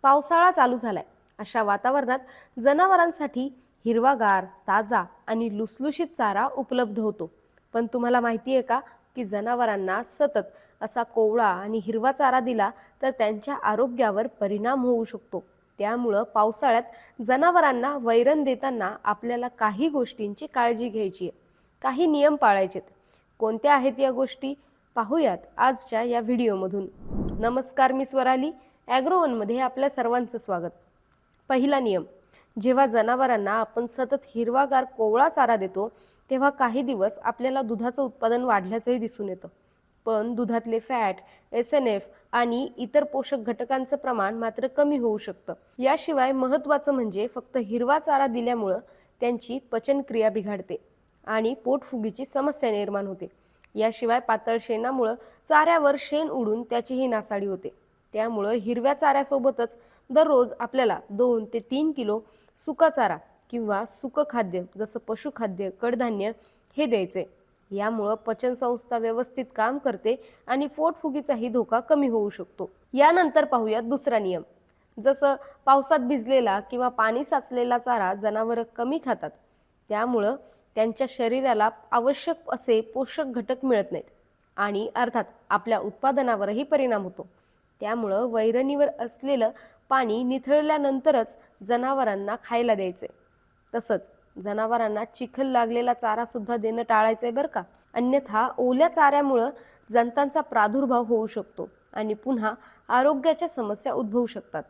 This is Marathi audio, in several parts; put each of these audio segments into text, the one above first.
पावसाळा चालू झालाय. अशा वातावरणात जनावरांसाठी हिरवागार, ताजा आणि लुसलुशीत चारा उपलब्ध होतो. पण तुम्हाला माहिती आहे का की जनावरांना सतत असा कोवळा आणि हिरवा चारा दिला तर त्यांच्या आरोग्यावर परिणाम होऊ शकतो. त्यामुळं पावसाळ्यात जनावरांना वैरण देताना आपल्याला काही गोष्टींची काळजी घ्यायची आहे. काही नियम पाळायचेत. कोणत्या आहेत या गोष्टी पाहूयात आजच्या या व्हिडिओमधून. नमस्कार, मी स्वराली. ॲग्रोवनमध्ये आपल्या सर्वांचं स्वागत. पहिला नियम, जेव्हा जनावरांना आपण सतत हिरवागार कोवळा चारा देतो तेव्हा काही दिवस आपल्याला दुधाचं उत्पादन वाढल्याचंही दिसून येतं. पण दुधातले फॅट, SNF आणि इतर पोषक घटकांचं प्रमाण मात्र कमी होऊ शकतं. याशिवाय महत्त्वाचं म्हणजे फक्त हिरवा चारा दिल्यामुळं त्यांची पचनक्रिया बिघडते आणि पोटफुगीची समस्या निर्माण होते. याशिवाय पातळ शेणामुळं चाऱ्यावर शेण उडून त्याचीही नासाडी होते. त्यामुळं हिरव्या चाऱ्यासोबतच दररोज आपल्याला 2 ते 3 किलो सुका चारा किंवा सुकं खाद्य जसं पशुखाद्य, कडधान्य हे द्यायचे. यामुळं पचनसंस्था व्यवस्थित काम करते आणि पोटफुगीचाही धोका कमी होऊ शकतो. यानंतर पाहूयात दुसरा नियम. जसं पावसात भिजलेला किंवा पाणी साचलेला चारा जनावरं कमी खातात. त्यामुळं त्यांच्या शरीराला आवश्यक असे पोषक घटक मिळत नाहीत आणि अर्थात आपल्या उत्पादनावरही परिणाम होतो. त्यामुळं वैरणीवर असलेलं पाणी निथळल्यानंतरच जनावरांना खायला द्यायचे. तसंच जनावरांना चिखल लागलेला चारा सुद्धा देणं टाळायचंय बरं का. अन्यथा ओल्या चाऱ्यामुळं जंतांचा प्रादुर्भाव होऊ शकतो आणि पुन्हा आरोग्याच्या समस्या उद्भवू शकतात.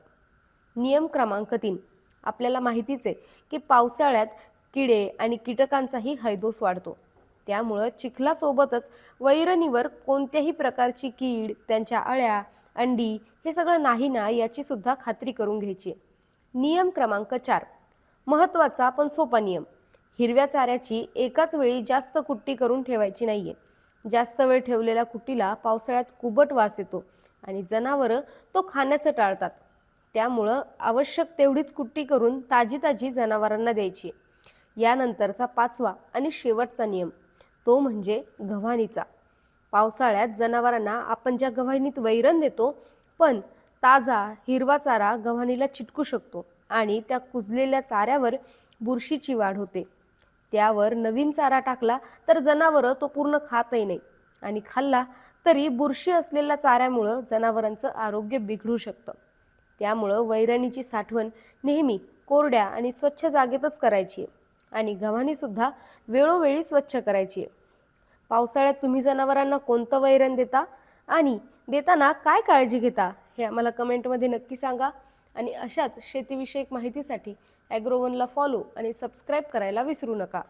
नियम क्रमांक 3, आपल्याला माहितीच आहे की पावसाळ्यात किडे आणि कीटकांचाही हैदोस वाढतो. त्यामुळं चिखलासोबतच वैरणीवर कोणत्याही प्रकारची कीड, त्यांच्या अळ्या, अंडी हे सगळं नाही ना याची सुद्धा खात्री करून घ्यायची. नियम क्रमांक 4, महत्त्वाचा पण सोपा नियम. हिरव्या चाऱ्याची एकाच वेळी जास्त कुट्टी करून ठेवायची नाहीये. जास्त वेळ ठेवलेल्या कुट्टीला पावसाळ्यात कुबट वास येतो आणि जनावरं तो खाण्याचं टाळतात. त्यामुळं आवश्यक तेवढीच कुट्टी करून ताजी ताजी जनावरांना द्यायची. यानंतरचा 5वा आणि शेवटचा नियम तो म्हणजे गव्हाणीचा. पावसाळ्यात जनावरांना आपण ज्या गव्हाणीत वैरण देतो पण ताजा हिरवा चारा गव्हाणीला चिटकू शकतो आणि त्या कुजलेल्या चाऱ्यावर बुरशीची वाढ होते. त्यावर नवीन चारा टाकला तर जनावरं तो पूर्ण खातही नाही आणि खाल्ला तरी बुरशी असलेल्या चाऱ्यामुळं जनावरांचं आरोग्य बिघडू शकतं. त्यामुळं वैरणीची साठवण नेहमी कोरड्या आणि स्वच्छ जागेतच करायची आणि गव्हाणीसुद्धा वेळोवेळी स्वच्छ करायची. पावसाळ्यात तुम्ही जनावरांना कोणतं वैरण देता आणि देताना काय काळजी घेता हे आम्हाला कमेंटमध्ये नक्की सांगा. आणि अशाच शेतीविषयक माहितीसाठी ॲग्रोवनला फॉलो आणि सबस्क्राईब करायला विसरू नका.